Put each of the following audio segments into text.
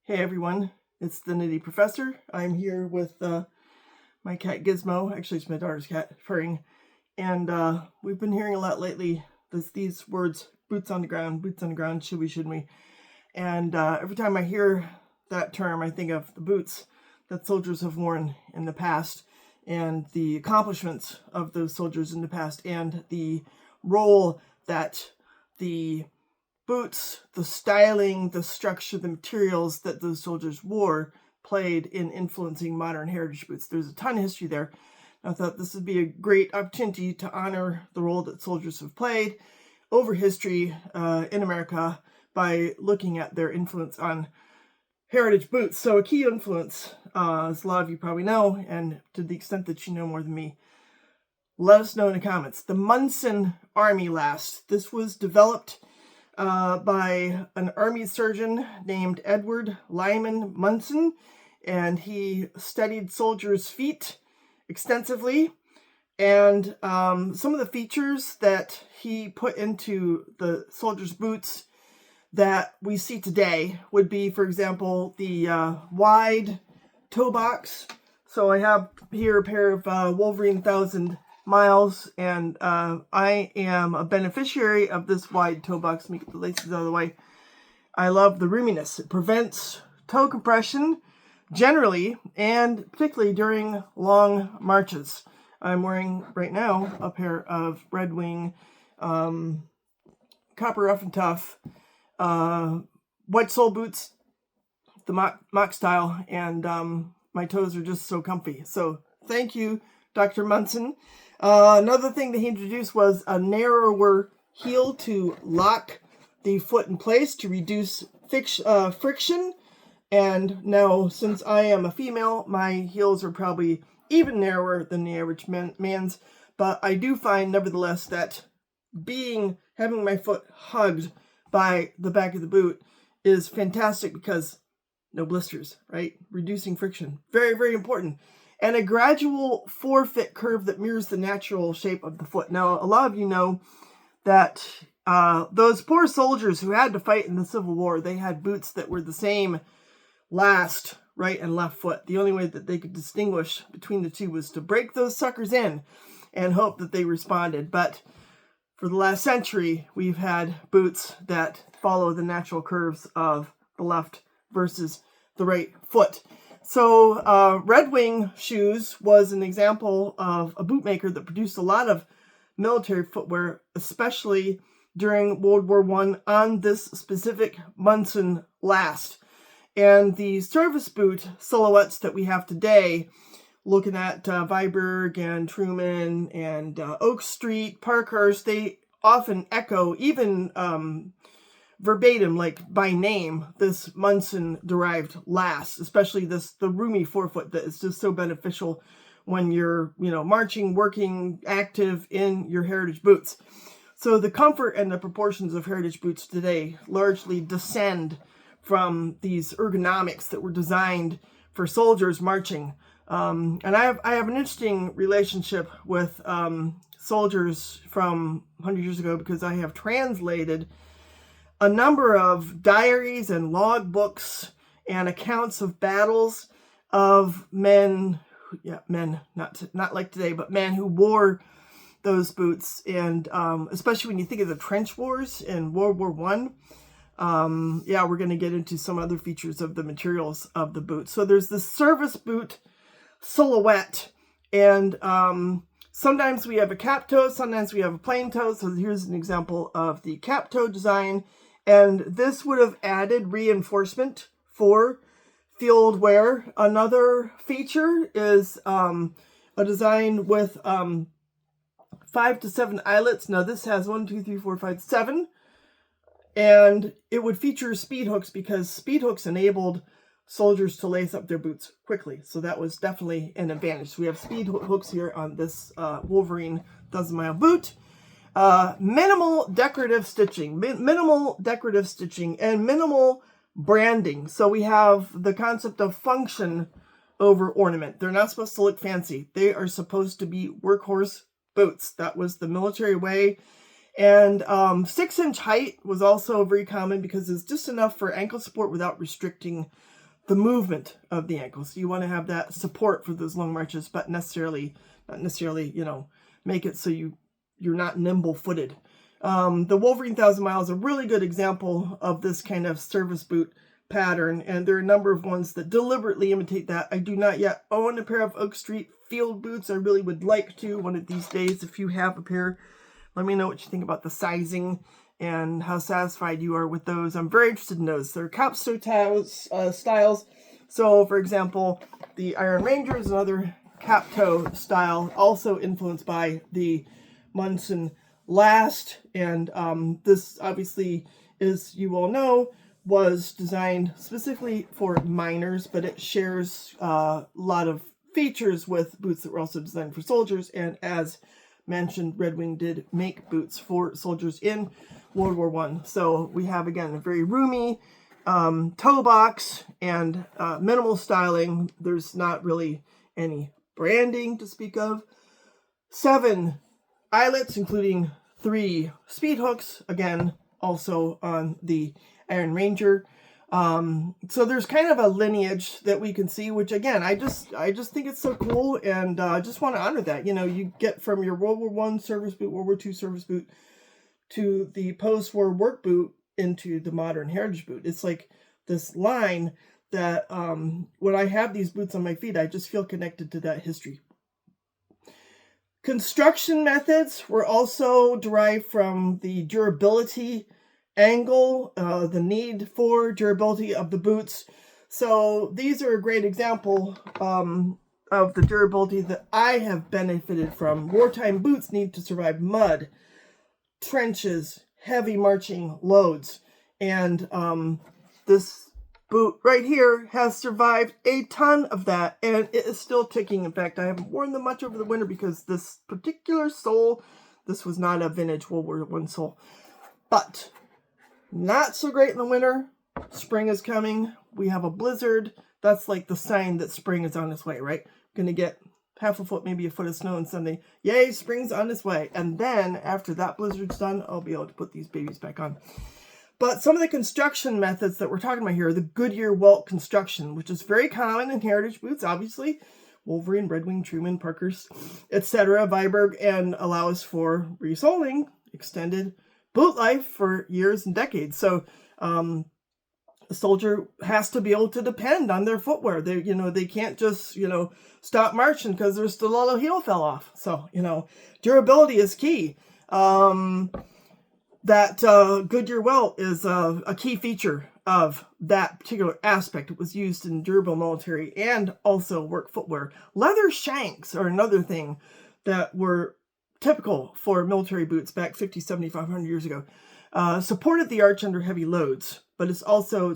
Hey everyone, it's the Nitty Professor. I'm here with my cat Gizmo. Actually, it's my daughter's cat, purring. And we've been hearing a lot lately these words, boots on the ground, should we, shouldn't we? And every time I hear that term, I think of the boots that soldiers have worn in the past and the accomplishments of those soldiers in the past and the role that the boots, the styling, the structure, the materials that those soldiers wore played in influencing modern heritage boots. There's a ton of history there. I thought this would be a great opportunity to honor the role that soldiers have played over history in America by looking at their influence on heritage boots. So a key influence, as a lot of you probably know, and to the extent that you know more than me, let us know in the comments. The Munson Army Last. This was developed by an army surgeon named Edward Lyman Munson, and he studied soldiers' feet extensively. And some of the features that he put into the soldiers' boots that we see today would be, for example, the wide toe box. So I have here a pair of Wolverine 1000 miles, and I am a beneficiary of this wide toe box. Let me get the laces out of the way. I love the roominess. It prevents toe compression generally, and particularly during long marches. I'm wearing right now a pair of Red Wing copper rough and tough white sole boots, the mock style, and my toes are just so comfy. So thank you, Dr. Munson. Another thing that he introduced was a narrower heel to lock the foot in place to reduce friction. And now, since I am a female, my heels are probably even narrower than the average man's. But I do find, nevertheless, that having my foot hugged by the back of the boot is fantastic because no blisters, right? Reducing friction. Very, very important. And a gradual forefoot curve that mirrors the natural shape of the foot. Now, a lot of you know that those poor soldiers who had to fight in the Civil War, they had boots that were the same last right and left foot. The only way that they could distinguish between the two was to break those suckers in and hope that they responded. But for the last century, we've had boots that follow the natural curves of the left versus the right foot. So Red Wing shoes was an example of a bootmaker that produced a lot of military footwear, especially during World War I on this specific Munson Last. And the service boot silhouettes that we have today, looking at Viborg and Truman and Oak Street, Parkhurst, they often echo, even verbatim, like by name, this Munson-derived last, especially the roomy forefoot that is just so beneficial when you're, marching, working, active in your heritage boots. So the comfort and the proportions of heritage boots today largely descend from these ergonomics that were designed for soldiers marching. And I have an interesting relationship with soldiers from 100 years ago because I have translated a number of diaries and log books and accounts of battles of men, not like today, but men who wore those boots. And especially when you think of the trench wars in World War I, we're going to get into some other features of the materials of the boot. So there's this service boot silhouette, and sometimes we have a cap toe, sometimes we have a plain toe. So here's an example of the cap toe design. And this would have added reinforcement for field wear. Another feature is a design with 5 to 7 eyelets. Now this has 1, 2, 3, 4, 5, 7. And it would feature speed hooks because speed hooks enabled soldiers to lace up their boots quickly. So that was definitely an advantage. So we have speed hooks here on this Wolverine 1000-mile boot. Minimal decorative stitching, and minimal branding. So we have the concept of function over ornament. They're not supposed to look fancy. They are supposed to be workhorse boots. That was the military way. And 6-inch height was also very common because it's just enough for ankle support without restricting the movement of the ankle. So you want to have that support for those long marches, but not necessarily, make it so you're not nimble-footed. The Wolverine 1000 Mile is a really good example of this kind of service boot pattern, and there are a number of ones that deliberately imitate that. I do not yet own a pair of Oak Street field boots. I really would like to one of these days. If you have a pair, let me know what you think about the sizing and how satisfied you are with those. I'm very interested in those. They're capstone styles. So, for example, the Iron Ranger is another cap toe style, also influenced by the Munson Last. And this, obviously, as you all know, was designed specifically for miners, but it shares a lot of features with boots that were also designed for soldiers. And as mentioned, Red Wing did make boots for soldiers in World War I. So we have, again, a very roomy toe box and minimal styling. There's not really any branding to speak of. 7 eyelets, including 3 speed hooks, again, also on the Iron Ranger. So there's kind of a lineage that we can see, which again, I just think it's so cool, and I just want to honor that. You get from your World War I service boot, World War II service boot, to the post-war work boot into the modern heritage boot. It's like this line that when I have these boots on my feet, I just feel connected to that history. Construction methods were also derived from the durability angle, the need for durability of the boots. So these are a great example of the durability that I have benefited from. Wartime boots need to survive mud, trenches, heavy marching loads. And this boot right here has survived a ton of that, and it is still ticking. In fact, I haven't worn them much over the winter because this particular sole, this was not a vintage World War I sole. But not so great in the winter. Spring is coming. We have a blizzard. That's like the sign that spring is on its way, right? Gonna get half a foot, maybe a foot of snow on Sunday. Yay, spring's on its way. And then after that blizzard's done, I'll be able to put these babies back on. But some of the construction methods that we're talking about here are the Goodyear welt construction, which is very common in heritage boots, obviously. Wolverine, Red Wing, Truman, Parker's, etc., Viberg, and allows for resoling, extended boot life for years and decades. So a soldier has to be able to depend on their footwear. They can't just, stop marching because their stiletto heel fell off. So, durability is key. That Goodyear welt is a key feature of that particular aspect. It was used in durable military and also work footwear. Leather shanks are another thing that were typical for military boots back 50, 7,500 years ago. Supported the arch under heavy loads, but it's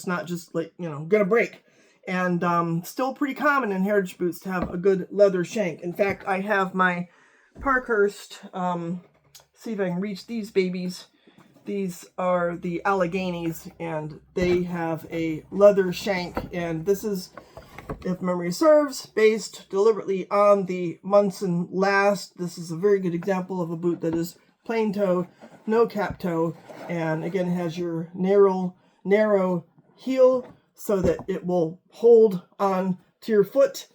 not just like, gonna break. And still pretty common in heritage boots to have a good leather shank. In fact, I have my Parkhurst, see if I can reach these babies. These are the Alleghenies, and they have a leather shank, and this is, if memory serves, based deliberately on the Munson Last. This is a very good example of a boot that is plain toe, no cap toe, and again has your narrow heel so that it will hold on to your foot.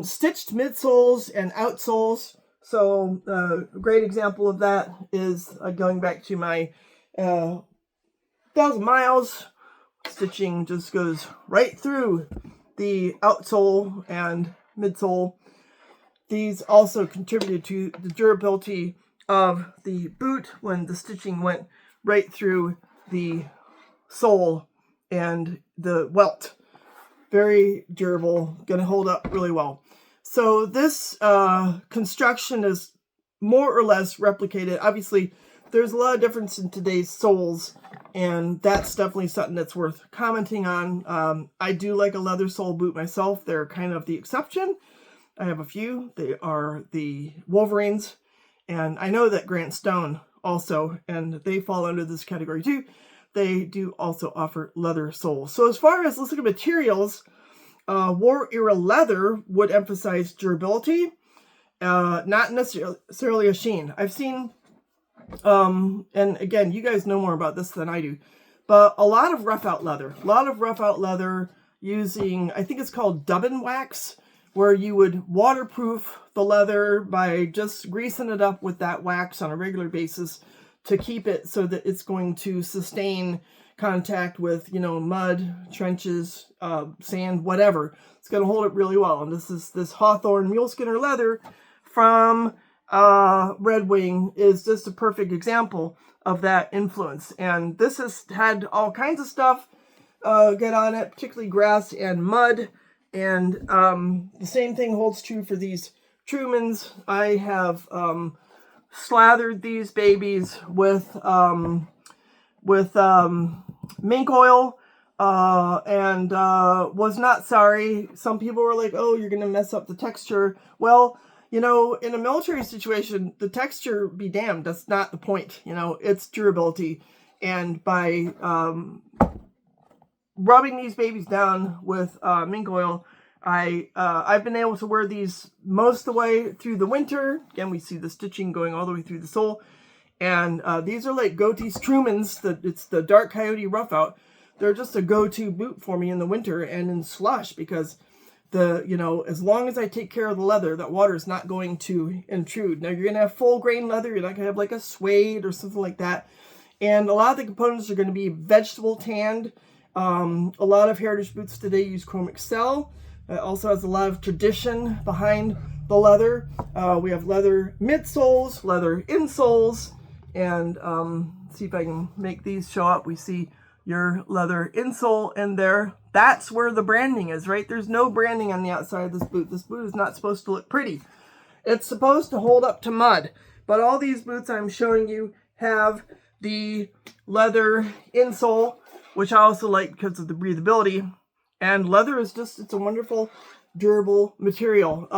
Stitched midsoles and outsoles. So a great example of that is going back to my 1000 miles. Stitching just goes right through the outsole and midsole. These also contributed to the durability of the boot when the stitching went right through the sole and the welt. Very durable, going to hold up really well. So this construction is more or less replicated. Obviously, there's a lot of difference in today's soles, and that's definitely something that's worth commenting on. I do like a leather sole boot myself. They're kind of the exception. I have a few. They are the Wolverines, and I know that Grant Stone also, and they fall under this category too. They do also offer leather soles. So as far as, let's look at materials, war era leather would emphasize durability, not necessarily a sheen. I've seen And again, you guys know more about this than I do, but a lot of rough out leather using, I think it's called dubbin wax, where you would waterproof the leather by just greasing it up with that wax on a regular basis to keep it so that it's going to sustain contact with, you know, mud, trenches, sand, whatever. It's going to hold it really well. And this is this Hawthorne muleskinner leather from Red Wing is just a perfect example of that influence. And this has had all kinds of stuff get on it, particularly grass and mud. And the same thing holds true for these Trumans. I have slathered these babies with mink oil and was not sorry. Some people were like, oh, you're going to mess up the texture. Well, you know, in a military situation, the texture be damned. That's not the point. You know, it's durability. And by rubbing these babies down with mink oil, I've been able to wear these most of the way through the winter. Again, we see the stitching going all the way through the sole. And these are like Goatee's Trumans. It's the Dark Coyote Rough Out. They're just a go-to boot for me in the winter and in slush because as long as I take care of the leather, that water is not going to intrude. Now, you're going to have full grain leather. You're not going to have like a suede or something like that. And a lot of the components are going to be vegetable tanned. A lot of heritage boots today use Chrome Excel. It also has a lot of tradition behind the leather. We have leather midsoles, leather insoles, and see if I can make these show up. We see your leather insole in there. That's where the branding is, right? There's no branding on the outside of this boot. This boot is not supposed to look pretty. It's supposed to hold up to mud. But all these boots I'm showing you have the leather insole, which I also like because of the breathability. And leather is just, it's a wonderful, durable material.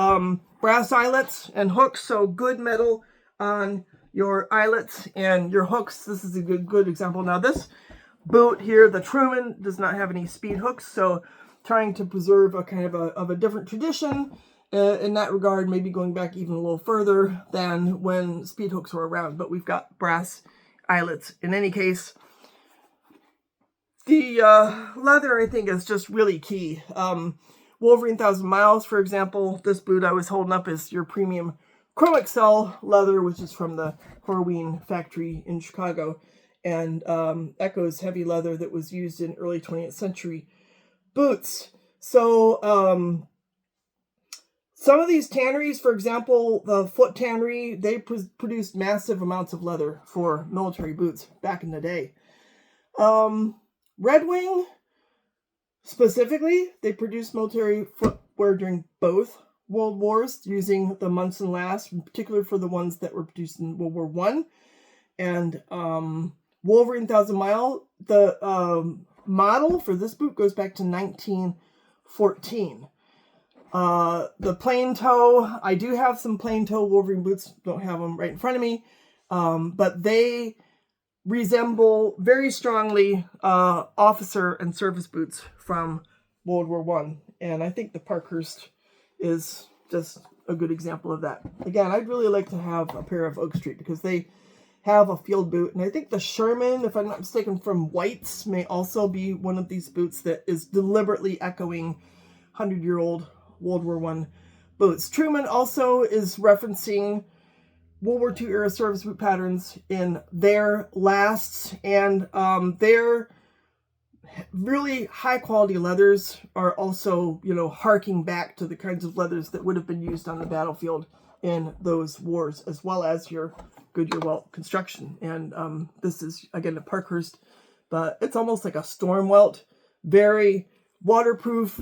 Brass eyelets and hooks, so good metal on your eyelets and your hooks. This is a good example. Now this boot here, the Truman, does not have any speed hooks, so trying to preserve a kind of a different tradition in that regard, maybe going back even a little further than when speed hooks were around, but we've got brass eyelets. In any case, the leather, I think, is just really key. Wolverine 1,000 Miles, for example, this boot I was holding up is your premium Chrome Excel leather, which is from the Horween factory in Chicago, and echoes heavy leather that was used in early 20th century boots. So some of these tanneries, for example, the Foot Tannery, they produced massive amounts of leather for military boots back in the day. Red Wing, specifically, they produced military footwear during both World Wars using the Munson last, in particular for the ones that were produced in World War I. And Wolverine 1,000 Mile, the model for this boot goes back to 1914. The plain toe, I do have some plain toe Wolverine boots, don't have them right in front of me, but they resemble very strongly officer and service boots from World War I. And I think the Parkhurst is just a good example of that. Again, I'd really like to have a pair of Oak Street because they have a field boot. And I think the Sherman, if I'm not mistaken, from White's may also be one of these boots that is deliberately echoing 100-year-old World War I boots. Truman also is referencing World War II era service boot patterns in their lasts, and their really high quality leathers are also, harking back to the kinds of leathers that would have been used on the battlefield in those wars, as well as your Goodyear welt construction. And this is, again, a Parkhurst, but it's almost like a storm welt, very waterproof.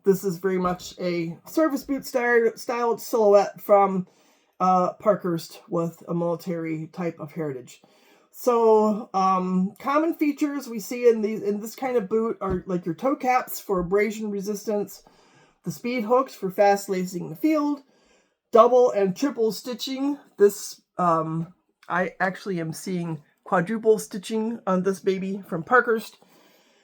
This is very much a service boot styled silhouette from Parkhurst with a military type of heritage. So common features we see in this kind of boot are like your toe caps for abrasion resistance, the speed hooks for fast lacing in the field, double and triple stitching. This I actually am seeing quadruple stitching on this baby from Parkhurst.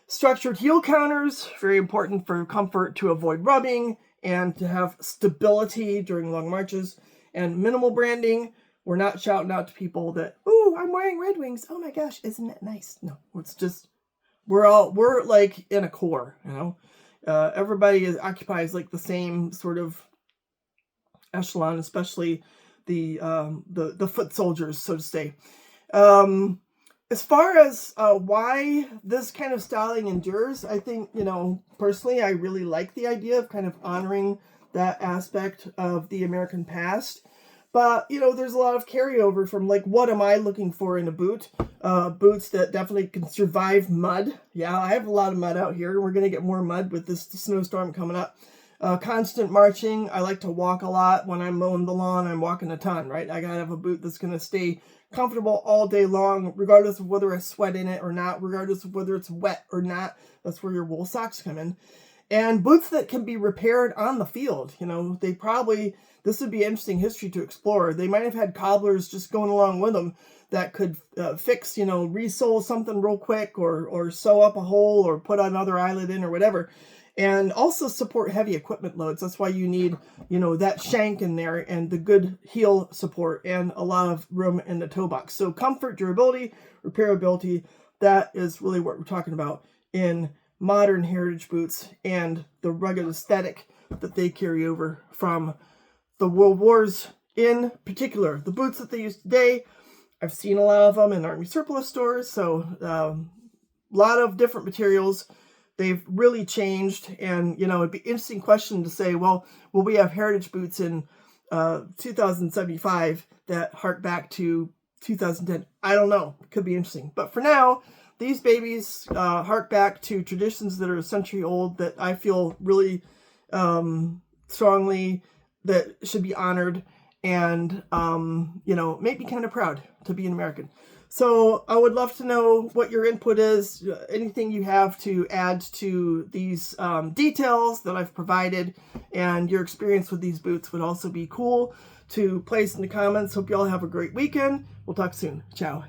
Structured heel counters, very important for comfort to avoid rubbing and to have stability during long marches. And minimal branding We're not shouting out to people that, "Ooh, I'm wearing Red Wings. Oh my gosh, isn't that nice?" No, it's just, we're like in a core, you know. Everybody occupies like the same sort of echelon, especially the foot soldiers, so to say. As far as why this kind of styling endures, I think, you know, personally, I really like the idea of kind of honoring that aspect of the American past. But, you know, there's a lot of carryover from, like, what am I looking for in a boot? Boots that definitely can survive mud. Yeah, I have a lot of mud out here. We're going to get more mud with this snowstorm coming up. Constant marching. I like to walk a lot. When I'm mowing the lawn, I'm walking a ton, right? I got to have a boot that's going to stay comfortable all day long, regardless of whether I sweat in it or not, regardless of whether it's wet or not. That's where your wool socks come in. And boots that can be repaired on the field. You know, this would be interesting history to explore. They might have had cobblers just going along with them that could fix, you know, re-sole something real quick, or sew up a hole, or put another eyelet in, or whatever. And also support heavy equipment loads. That's why you need, you know, that shank in there and the good heel support and a lot of room in the toe box. So comfort, durability, repairability, that is really what we're talking about in modern heritage boots, and the rugged aesthetic that they carry over from the World Wars in particular. The boots that they use today, I've seen a lot of them in Army surplus stores, so a lot of different materials. They've really changed, and, you know, it'd be an interesting question to say, well, will we have heritage boots in 2075 that hark back to 2010? I don't know. It could be interesting. But for now, these babies hark back to traditions that are a century old that I feel really strongly that should be honored, and, you know, make me kind of proud to be an American. So I would love to know what your input is, anything you have to add to these details that I've provided, and your experience with these boots would also be cool to place in the comments. Hope you all have a great weekend. We'll talk soon. Ciao.